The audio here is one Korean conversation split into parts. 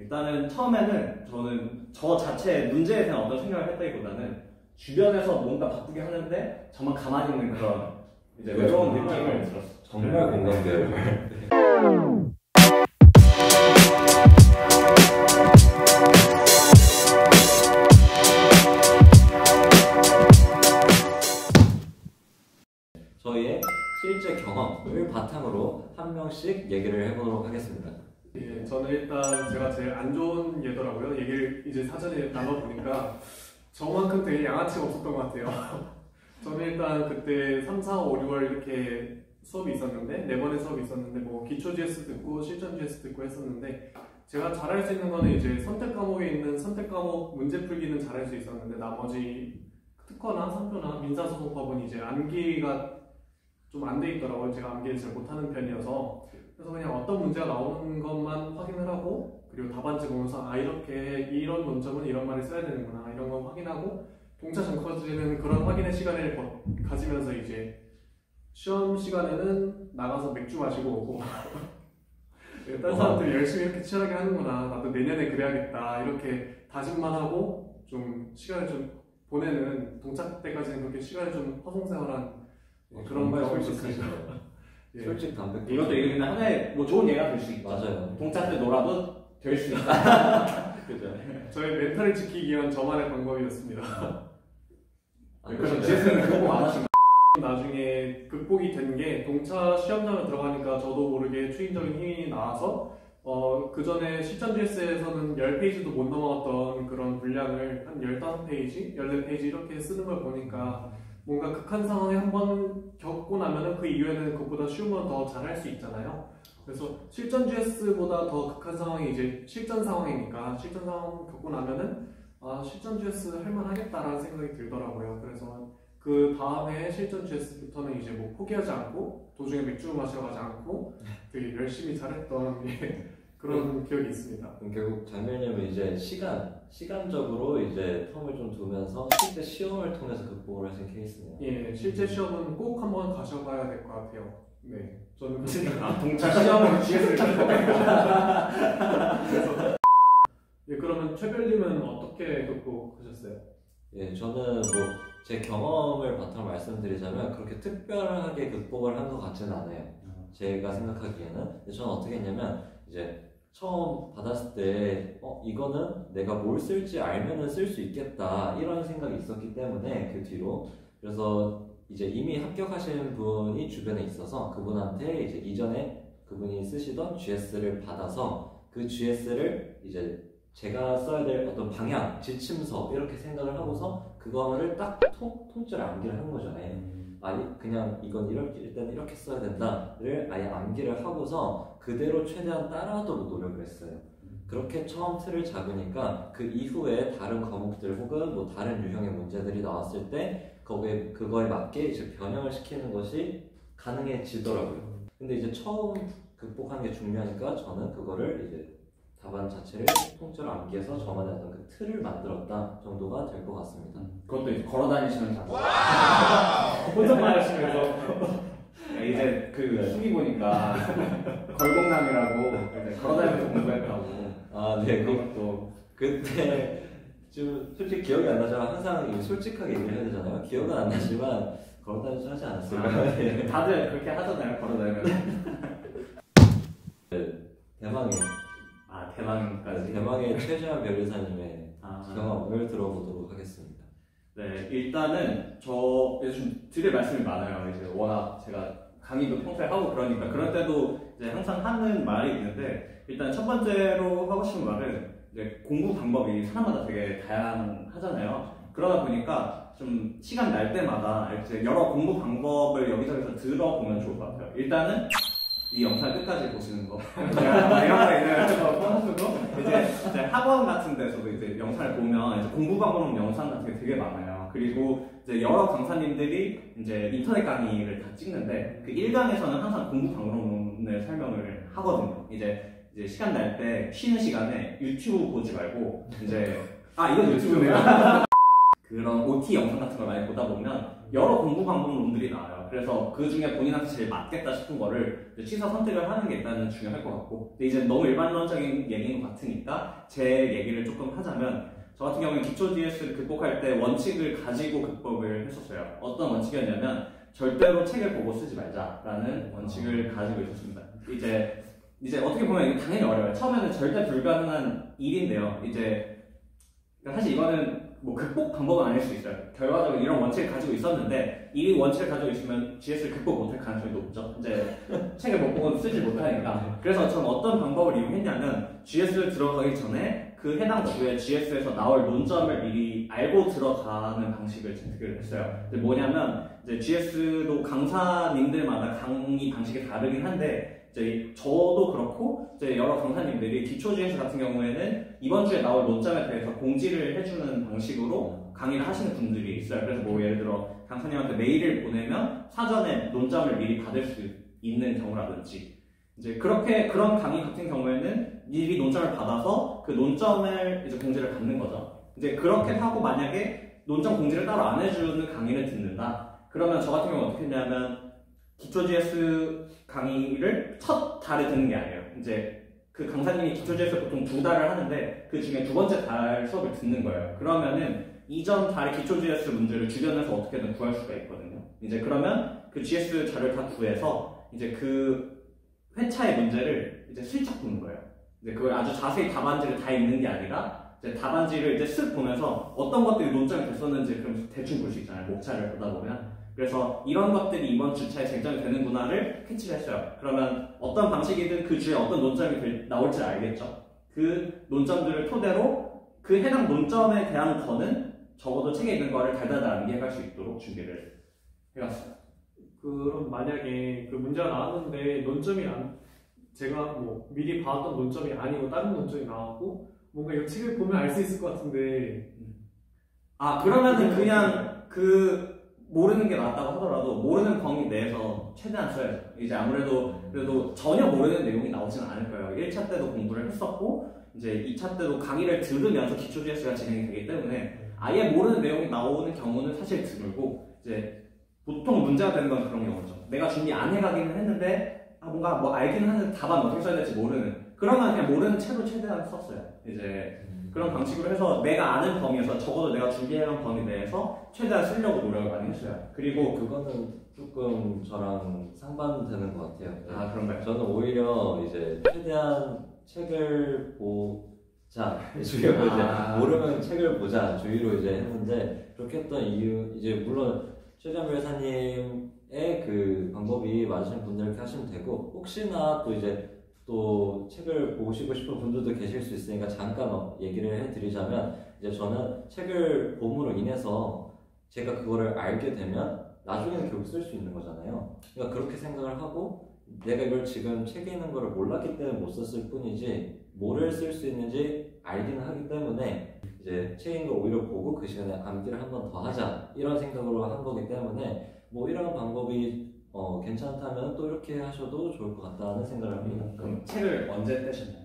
일단은 처음에는 저는 저 자체의 문제에 대한 어떤 생각을 했다기보다는 주변에서 뭔가 바꾸게 하는데 저만 가만히 있는 그런 이제 외로운 느낌을 들었어요. 정말 공감돼요. 저희의 실제 경험을 바탕으로 한 명씩 얘기를 해보도록 하겠습니다. 예, 저는 일단 제가 제일 안 좋은 예더라고요. 얘기를 이제 사전에 나눠보니까 저만큼 되게 양아치가 없었던 것 같아요. 저는 일단 그때 3, 4, 5, 6월 이렇게 수업이 있었는데 4번의 수업이 있었는데 뭐 기초 GS 듣고 실전 GS 듣고 했었는데 제가 잘할 수 있는 거는 이제 선택 과목에 있는 선택 과목 문제 풀기는 잘할 수 있었는데 나머지 특허나 상표나 민사소송법은 이제 암기가 좀 안 돼 있더라고요. 제가 암기를 잘 못하는 편이어서. 그래서 그냥 어떤 문제가 나오는 것만 확인을 하고 그리고 답안지 보면서 아 이렇게 이런 논점은 이런 말을 써야 되는구나 이런 거 확인하고 동차 전까지는 그런 확인의 시간을 가지면서 이제 시험 시간에는 나가서 맥주 마시고 오고 다른 사람들이 열심히 이렇게 치열하게 하는구나 나도 내년에 그래야겠다 이렇게 다짐만 하고 좀 시간을 좀 보내는 동차 때까지는 그렇게 시간을 좀 허송세월한 그런 걸 하고 있었습니다. 예. 솔직 담백. 이것도 그냥 하나의 뭐 좋은 예가 될 수 있죠. 맞아요. 동차 때 놀아도 될 수 있다. 그죠? 저의 멘탈을 지키기 위한 저만의 방법이었습니다. 그래서 GS는 극복 안 하신 나중에 극복이 된 게 동차 시험장을 들어가니까 저도 모르게 추인적인 힘이 나와서 그 전에 실전 GS에서는 10페이지도 못 넘어갔던 그런 분량을 한 15페이지, 14페이지 이렇게 쓰는 걸 보니까 뭔가 극한 상황에 한번 겪고 나면은 그 이후에는 그것보다 쉬운 건 더 잘할 수 있잖아요. 그래서 실전 GS보다 더 극한 상황이 이제 실전 상황이니까 실전 상황 겪고 나면은 아 실전 GS 할만하겠다라는 생각이 들더라고요. 그래서 그 다음에 실전 GS부터는 이제 뭐 포기하지 않고 도중에 맥주 마시러 가지 않고 되게 열심히 잘했던 그런 기억이 있습니다. 결국 장면님은 이제 시간적으로 이제 텀을 좀 두면서 실제 시험을 통해서 극복을 하신 케이스네요. 예, 실제 시험은 꼭 한번 가셔봐야 될 것 같아요. 네, 저는 동차 시험을 GS를 찾고 그래서 예, 그러면 최별님은 어떻게 극복하셨어요? 예, 저는 뭐 제 경험을 바탕으로 말씀드리자면 그렇게 특별하게 극복을 한 것 같지는 않아요. 제가 생각하기에는. 근데 저는 어떻게 했냐면 이제 처음 받았을 때 이거는 내가 뭘 쓸지 알면은 쓸 수 있겠다 이런 생각이 있었기 때문에 그 뒤로 그래서 이제 이미 합격하신 분이 주변에 있어서 그분한테 이제 이전에 그분이 쓰시던 GS를 받아서 그 GS를 이제 제가 써야 될 어떤 방향, 지침서 이렇게 생각을 하고서 그거를 딱 통째로 암기를 하는 거죠. 아니 그냥 이건 일단 이렇게 써야 된다를 아예 암기를 하고서 그대로 최대한 따라하도록 노력을 했어요. 그렇게 처음 틀을 잡으니까 그 이후에 다른 과목들 혹은 뭐 다른 유형의 문제들이 나왔을 때 그거에 맞게 이제 변형을 시키는 것이 가능해지더라고요. 근데 이제 처음 극복하는 게 중요하니까 저는 그거를 이제 답안 자체를 통째로 암기해서 저만의 어떤 그 틀을 만들었다 정도가 될 것 같습니다. 그것도 이제 걸어다니시면서 혼잣말 하시면서 이제 그 수기 보니까 걸공남이라고 이제 걸어다니면서 공부했다고. 아, 네, 그것도 그때 좀 솔직히 기억이 안 나지만 항상 솔직하게 얘기를 해야 되잖아요. 기억은 안 나지만 걸어다니면서 하지 않았을까요? 네. 다들 그렇게 하잖아요. 걸어다니면서. 대망까지. 대망의 최재환 변리사님의 경험을 들어보도록 하겠습니다. 네, 일단은 저 요즘 드릴 말씀이 많아요. 이제 워낙 제가 강의도 평소에 하고 그러니까 그럴 때도 이제 항상 하는 말이 있는데 일단 첫 번째로 하고 싶은 말은 이제 공부 방법이 사람마다 되게 다양하잖아요. 그러다 보니까 좀 시간 날 때마다 이제 여러 공부 방법을 여기저기서 들어보면 좋을 것 같아요. 일단은 이 영상을 끝까지 보시는 거. 이런 거 있는 뻔하셔도 이제 학원 같은 데서도 이제 영상을 보면 이제 공부 방법 영상 같은 게 되게 많아요. 그리고 이제 여러 강사님들이 이제 인터넷 강의를 다 찍는데 그 1강에서는 항상 공부 방법론을 설명을 하거든요. 이제 시간 날 때 쉬는 시간에 유튜브 보지 말고 이제 이건 유튜브네요. 그런 OT 영상 같은 걸 많이 보다 보면 여러 공부 방법론들이 나와요. 그래서 그 중에 본인한테 제일 맞겠다 싶은 거를 취사 선택을 하는 게 일단은 중요할 것 같고, 근데 이제 너무 일반론적인 얘기인 것 같으니까 제 얘기를 조금 하자면, 저 같은 경우는 기초 GS를 극복할 때 원칙을 가지고 극복을 했었어요. 어떤 원칙이었냐면 절대로 책을 보고 쓰지 말자라는 원칙을 가지고 있었습니다. 이제 어떻게 보면 이게 당연히 어려워요. 처음에는 절대 불가능한 일인데요. 사실 이거는 뭐 극복 방법은 아닐 수 있어요. 결과적으로 이런 원칙을 가지고 있었는데 이 원칙을 가지고 있으면 GS를 극복 못할 가능성이 높죠. 책을 못 보고 쓰지 못하니까. 그래서 저는 어떤 방법을 이용했냐면 GS를 들어가기 전에 그 해당 주에 GS에서 나올 논점을 미리 알고 들어가는 방식을 채택을 했어요. 뭐냐면 GS도 강사님들마다 강의 방식이 다르긴 한데 저도 그렇고 여러 강사님들이 기초 GS 같은 경우에는 이번 주에 나올 논점에 대해서 공지를 해주는 방식으로 강의를 하시는 분들이 있어요. 그래서 뭐 예를 들어 강사님한테 메일을 보내면 사전에 논점을 미리 받을 수 있는 경우라든지 그런 강의 같은 경우에는 미리 논점을 받아서 그 논점을 공지를 받는 거죠. 그렇게 하고 만약에 논점 공지를 따로 안 해주는 강의를 듣는다. 그러면 저 같은 경우는 어떻게 했냐면 기초 GS 강의를 첫 달에 듣는 게 아니에요. 그 강사님이 기초 GS 보통 2달을 하는데 그 중에 2번째 달 수업을 듣는 거예요. 그러면은 이전 달의 기초 GS 문제를 주변에서 어떻게든 구할 수가 있거든요. 그러면 그 GS 자료를 다 구해서 그 회차의 문제를 슬쩍 보는 거예요. 그걸 아주 자세히 답안지를 다 읽는 게 아니라 답안지를 쓱 보면서 어떤 것들이 논점이 됐었는지 그럼 대충 볼 수 있잖아요. 목차를 보다 보면. 그래서 이런 것들이 이번 주차에 쟁점이 되는구나를 캐치를 했어요. 그러면 어떤 방식이든 그 주에 어떤 논점이 나올지 알겠죠. 그 논점들을 토대로 그 해당 논점에 대한 거는 적어도 책에 있는 거를 달달달 암기해갈 수 있도록 준비를 해왔어요. 그럼 만약에 그 문제가 나왔는데 제가 뭐 미리 봐왔던 논점이 아니고 다른 논점이 나왔고 뭔가 이 책을 보면 알 수 있을 것 같은데 그러면은 그냥 모르는 게 낫다고 하더라도 모르는 범위 내에서 최대한 써야죠. 아무래도 그래도 전혀 모르는 내용이 나오지는 않을 거예요. 1차 때도 공부를 했었고 2차 때도 강의를 들으면서 기초 GS가 진행이 되기 때문에 아예 모르는 내용이 나오는 경우는 사실 드물고 보통 문제가 되는 건 그런 경우죠. 내가 준비 안 해가기는 했는데 뭔가 뭐 알기는 하는데 답안 어떻게 써야 될지 모르는, 그러면 그냥 모르는 채로 최대한 썼어요. 그런 방식으로 해서 내가 아는 범위에서 적어도 내가 준비해놓은 범위 내에서 최대한 쓰려고 노력을 많이 했어요. 그리고 그거는 조금 저랑 상반되는 것 같아요. 그런가요? 저는 오히려 최대한 책을 보자 주의로 모르면 책을 보자 주의로 했는데, 그렇게 했던 이유 물론 최재한 변호사님의 그 방법이 맞으신 분들 이렇게 하시면 되고, 혹시나 또 책을 보시고 싶은 분들도 계실 수 있으니까 잠깐 얘기를 해드리자면, 저는 책을 봄으로 인해서 제가 그거를 알게 되면 나중에는 결국 쓸 수 있는 거잖아요. 그러니까 그렇게 생각을 하고, 내가 이걸 지금 책에 있는 거를 몰랐기 때문에 못 썼을 뿐이지 뭐를 쓸 수 있는지 알기는 하기 때문에 책에 있는 걸 오히려 보고 그 시간에 암기를 한 번 더 하자 이런 생각으로 한 거기 때문에 뭐 이런 방법이 괜찮다면 또 이렇게 하셔도 좋을 것 같다는 생각을 합니다. 그럼 책을 언제 떼셨나요?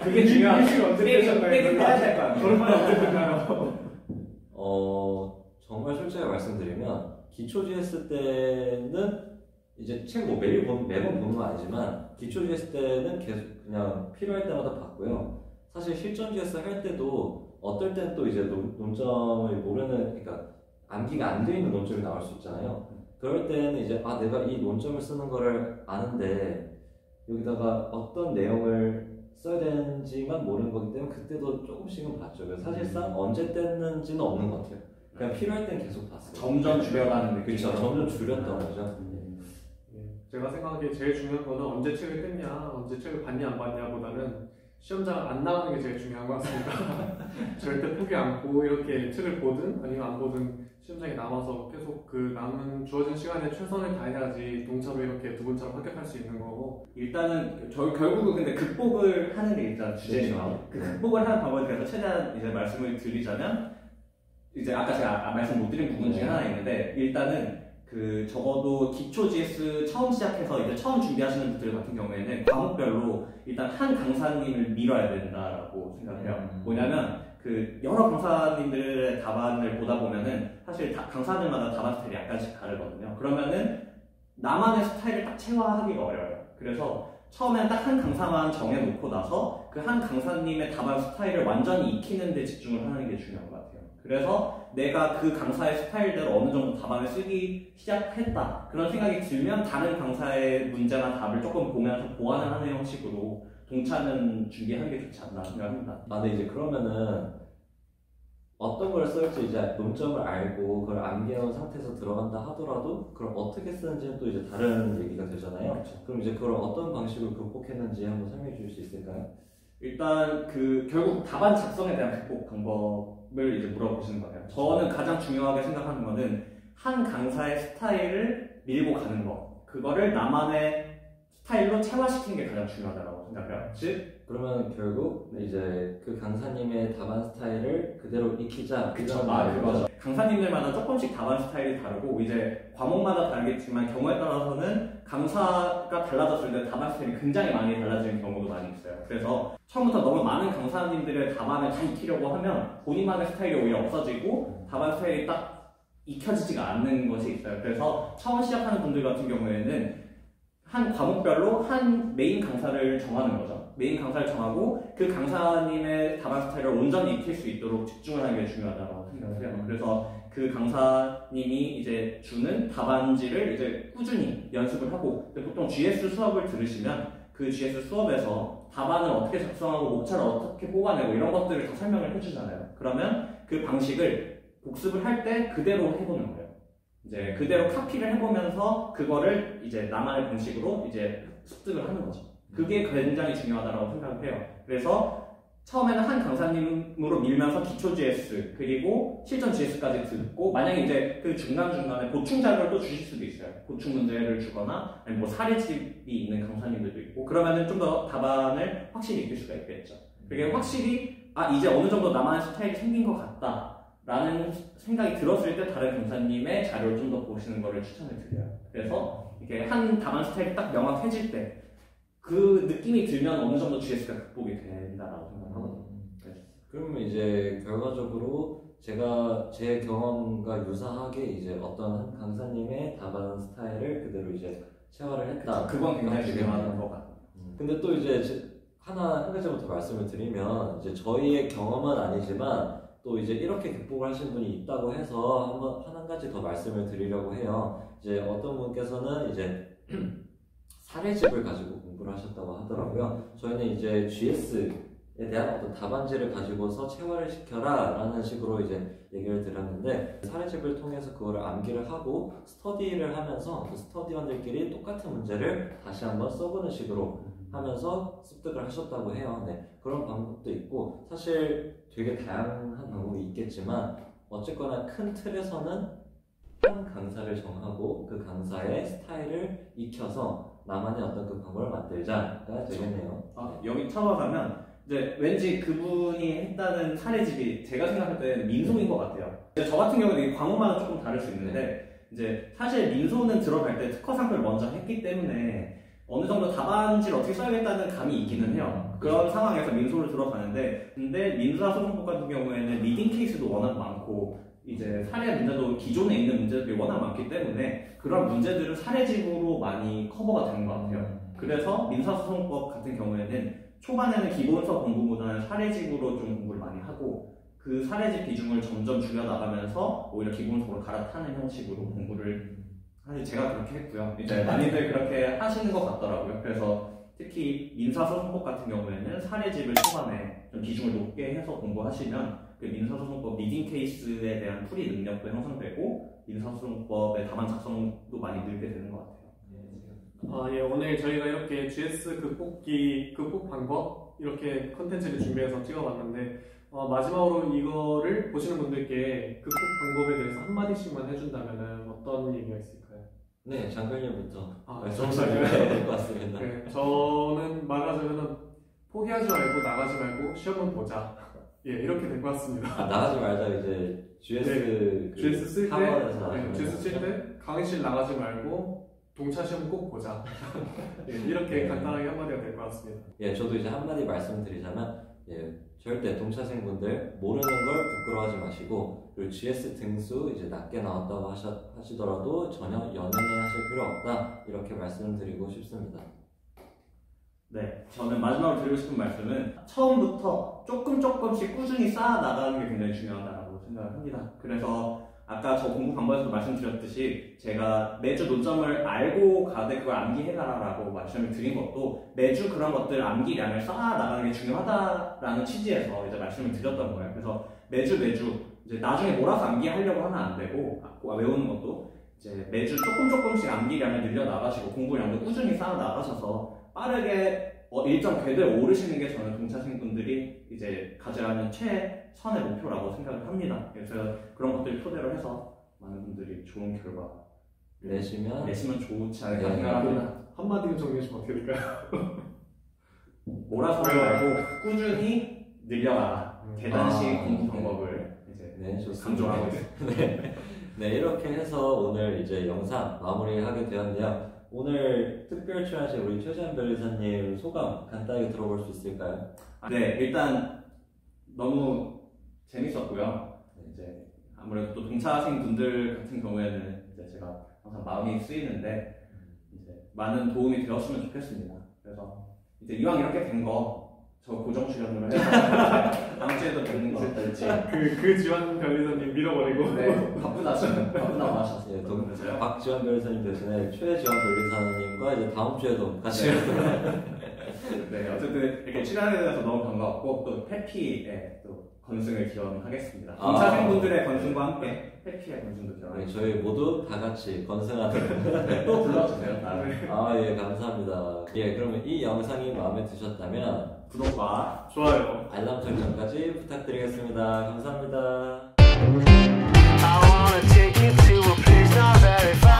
그게 중요한. 언제 떼셨나요? 떼야 될 거 아니에요? 그러면 언제 떼나요? 정말 솔직히 말씀드리면 기초 GS 때는 책 매번 보는 건 아니지만 기초 GS 때는 계속 그냥 필요할 때마다 봤고요. 사실 실전 GS 할 때도 어떨 때는 또 논점을 모르는, 그러니까 암기가 안 돼 있는 논점이 나올 수 있잖아요. 그럴 때는 내가 이 논점을 쓰는 거를 아는데 여기다가 어떤 내용을 써야 되는지만 모르는 거기 때문에 그때도 조금씩은 봤죠. 그래서 사실상 언제 뗐는지는 없는 것 같아요. 그냥 필요할 땐 계속 봤어요. 점점 줄여가는 느낌. 그렇죠. 점점 줄였던 거죠. 제가 생각하기에 제일 중요한 거는 언제 책을 뗐냐, 언제 책을 봤냐 안 봤냐보다는 시험장 안 나가는 게 제일 중요한 것 같습니다. 절대 포기 않고 이렇게 책을 보든 아니면 안 보든 시험장에 남아서 계속 그 남은 주어진 시간에 최선을 다해야지 동차로 이렇게 두 번째로 합격할 수 있는 거고. 일단은 결국은 근데 극복을 하는 게 일단 주제지만 그 극복을 하는 방법에 대해서 최대한 말씀을 드리자면 아까 제가 말씀 못 드린 부분 중에 하나 있는데, 일단은 적어도 기초 GS 처음 시작해서 처음 준비하시는 분들 같은 경우에는 과목별로 일단 한 강사님을 밀어야 된다라고 생각해요. 뭐냐면 그 여러 강사님들의 답안을 보다 보면은 사실 강사들마다 답안 스타일이 약간씩 다르거든요. 그러면은 나만의 스타일을 딱 체화하기가 어려워요. 그래서 처음엔 딱 한 강사만 정해놓고 나서 그 한 강사님의 답안 스타일을 완전히 익히는 데 집중을 하는 게 중요한 것 같아요. 그래서 내가 그 강사의 스타일대로 어느 정도 답안을 쓰기 시작했다. 그런 생각이 들면 다른 강사의 문제나 답을 조금 보면서 보완을 하는 형식으로 동차는 준비하는 게 좋지 않나 생각합니다. 근데 이제 그러면은 어떤 걸 쓸지 이제 논점을 알고 그걸 암기해온 상태에서 들어간다 하더라도 그럼 어떻게 쓰는지는 또 이제 다른 얘기가 되잖아요. 그렇죠. 그럼 이제 그걸 어떤 방식으로 극복했는지 한번 설명해 주실 수 있을까요? 일단 결국 답안 작성에 대한 극복 방법을 이제 물어보시는 거예요. 저는 가장 중요하게 생각하는 거는 한 강사의 스타일을 밀고 가는 거. 그거를 나만의 스타일로 체화시키는 게 가장 중요하다고 생각해요. 즉, 그러면 결국 이제 그 강사님의 답안 스타일을 그대로 익히자. 그쵸, 그거죠. 강사님들마다 조금씩 답안 스타일이 다르고 이제 과목마다 다르겠지만 경우에 따라서는 강사가 달라졌을 때 답안 스타일이 굉장히 많이 달라지는 경우도 많이 있어요. 그래서 처음부터 너무 많은 강사님들의 답안을 다 익히려고 하면 본인만의 스타일이 오히려 없어지고 답안 스타일이 딱 익혀지지가 않는 것이 있어요. 그래서 처음 시작하는 분들 같은 경우에는 한 과목별로 한 메인 강사를 정하는 거죠. 메인 강사를 정하고 그 강사님의 답안 스타일을 온전히 익힐 수 있도록 집중을 하는 게 중요하다고 생각을 해요. 그래서 그 강사님이 이제 주는 답안지를 이제 꾸준히 연습을 하고, 보통 GS 수업을 들으시면 그 GS 수업에서 답안을 어떻게 작성하고 목차를 어떻게 뽑아내고 이런 것들을 다 설명을 해주잖아요. 그러면 그 방식을 복습을 할 때 그대로 해보는 거예요. 이제 그대로 카피를 해보면서 그거를 이제 나만의 방식으로 이제 습득을 하는 거죠. 그게 굉장히 중요하다고 생각을 해요. 그래서 처음에는 한 강사님으로 밀면서 기초 GS 그리고 실전 GS까지 듣고, 만약에 이제 그 중간중간에 보충 자료를 또 주실 수도 있어요. 보충 문제를 주거나 아니면 뭐 사례집이 있는 강사님들도 있고, 그러면은 좀 더 답안을 확실히 익힐 수가 있겠죠. 그게 확실히 이제 어느 정도 나만의 스타일이 생긴 것 같다 라는 생각이 들었을 때 다른 강사님의 자료를 좀 더 보시는 거를 추천을 드려요. 그래서 이게 한 답안 스타일이 딱 명확해질 때 그 느낌이 들면 어느 정도 GS가 극복이 된다라고 생각하거든요. 그러면 이제 결과적으로 제가 제 경험과 유사하게 이제 어떤 한 강사님의 답안 스타일을 그대로 이제 체화를 했다. 그건 굉장히 중요한 것 같아요. 근데 또 이제 한 가지부터 말씀을 드리면 이제 저희의 경험은 아니지만 또 이제 이렇게 극복을 하신 분이 있다고 해서 한 가지 더 말씀을 드리려고 해요. 이제 어떤 분께서는 이제 사례집을 가지고 공부를 하셨다고 하더라고요. 저희는 이제 GS에 대한 어떤 답안지를 가지고서 체화를 시켜라 라는 식으로 이제 얘기를 드렸는데, 사례집을 통해서 그거를 암기를 하고 스터디를 하면서 그 스터디원들끼리 똑같은 문제를 다시 한번 써보는 식으로 하면서 습득을 하셨다고 해요. 네, 그런 방법도 있고 사실 되게 다양한 방법이 있겠지만 어쨌거나 큰 틀에서는 한 강사를 정하고 그 강사의 스타일을 익혀서 나만의 어떤 그 방법을 만들자가 되겠네요. 여기 참아가면 이제 왠지 그분이 했다는 사례집이 제가 생각할 때는 민소인 것 같아요. 저 같은 경우는 이게 과목마다 조금 다를 수 있는데 이제 사실 민소는 들어갈 때 특허 상표를 먼저 했기 때문에 어느 정도 답안지를 어떻게 써야겠다는 감이 있기는 해요. 그런 상황에서 민소를 들어가는데, 근데 민사소송법 같은 경우에는 리딩 케이스도 워낙 많고 이제 사례 문제도 기존에 있는 문제들이 워낙 많기 때문에 그런 문제들은 사례집으로 많이 커버가 되는 것 같아요. 그래서 민사소송법 같은 경우에는 초반에는 기본서 공부보다는 사례집으로 좀 공부를 많이 하고 그 사례집 비중을 점점 줄여나가면서 오히려 기본서로 갈아타는 형식으로 공부를, 사실 제가 그렇게 했고요. 이제 많이들 그렇게 하시는 것 같더라고요. 그래서 특히 민사소송법 같은 경우에는 사례집을 초반에 좀 비중을 높게 해서 공부하시면 그 민사소송법 리딩 케이스에 대한 풀이 능력도 형성되고 민사소송법의 답안 작성도 많이 늘게 되는 것 같아요. 예, 오늘 저희가 이렇게 GS 극복 방법 이렇게 컨텐츠를 준비해서 찍어봤는데 마지막으로 이거를 보시는 분들께 극복 방법에 대해서 한마디씩만 해준다면 어떤 얘기가 있을까요? 네, 장관님부터 말씀하셔야 될 것 같습니다. 네, 저는 말하자면 포기하지 말고 나가지 말고 시험은 보자. 예, 이렇게 될 것 같습니다. 나가지 말자. 이제 GS GS 쓸 때, 학원에서 GS 쓸 때 강의실 나가지 말고 동차 시험 꼭 보자. 예, 이렇게 간단하게 한마디가 될 것 같습니다. 예, 저도 이제 한마디 말씀드리자면, 예, 절대 동차생분들 모르는 걸 부끄러워하지 마시고, 그리고 GS 등수 이제 낮게 나왔다고 하시더라도 전혀 연연해하실 필요 없다, 이렇게 말씀드리고 싶습니다. 네, 저는 마지막으로 드리고 싶은 말씀은 처음부터 조금씩 꾸준히 쌓아 나가는 게 굉장히 중요하다고 생각을 합니다. 그래서 아까 저 공부 방법에서도 말씀드렸듯이 제가 매주 논점을 알고 가되 그걸 암기해가라라고 말씀을 드린 것도 매주 그런 것들 암기량을 쌓아 나가는 게 중요하다라는 취지에서 이제 말씀을 드렸던 거예요. 그래서 매주 이제 나중에 몰아서 암기하려고 하면 안 되고, 외우는 것도 이제 매주 조금씩 암기량을 늘려 나가시고 공부량도 꾸준히 쌓아 나가셔서 빠르게 일정 궤도에 오르시는 게 저는 동차생분들이 이제 가져가는 최선의 목표라고 생각을 합니다. 그래서 그런 것들을 토대로 해서 많은 분들이 좋은 결과 내시면 좋지 않을까 네. 생각합니다. 한마디로 정리해주면 어떻게 될까요? 몰아서 하지 말고 꾸준히 늘려가라. 계단식 공부 방법을 이제 네, 좋습니다. 강조하고 있습니다. 네, 이렇게 해서 오늘 이제 영상 마무리하게 되었는데요. 오늘 특별 출연하신 우리 최재현 변리사님 소감 간단하게 들어볼 수 있을까요? 네, 일단 너무 재밌었고요. 이제 아무래도 또 동차생 분들 같은 경우에는 이제 제가 항상 마음이 쓰이는데 이제 많은 도움이 되었으면 좋겠습니다. 그래서 이제 이왕 이렇게 된 거 저 고정 출연으로 해서 다음 주에도 뵙는 거 어떨지. 그 지원 변리사님 밀어버리고. 네, 바쁘다고 하셨어요. 네, 박지원 변리사님 대신에 최지원 변리사님과 이제 다음 주에도 같이 네, 어쨌든 이렇게 출연하게 돼서 너무 반가웠고 또 페피의 또 건승을 기원하겠습니다. 동차생분들의 건승과 함께 페피의 건승도 기원하겠습니다. 네, 저희 모두 다 같이 건승하도록 또 불러주세요. 예, 감사합니다. 예, 그러면 이 영상이 마음에 드셨다면 구독과 좋아요. 알람 설정까지 부탁드리겠습니다. 감사합니다. I wanna take you to a place not very far.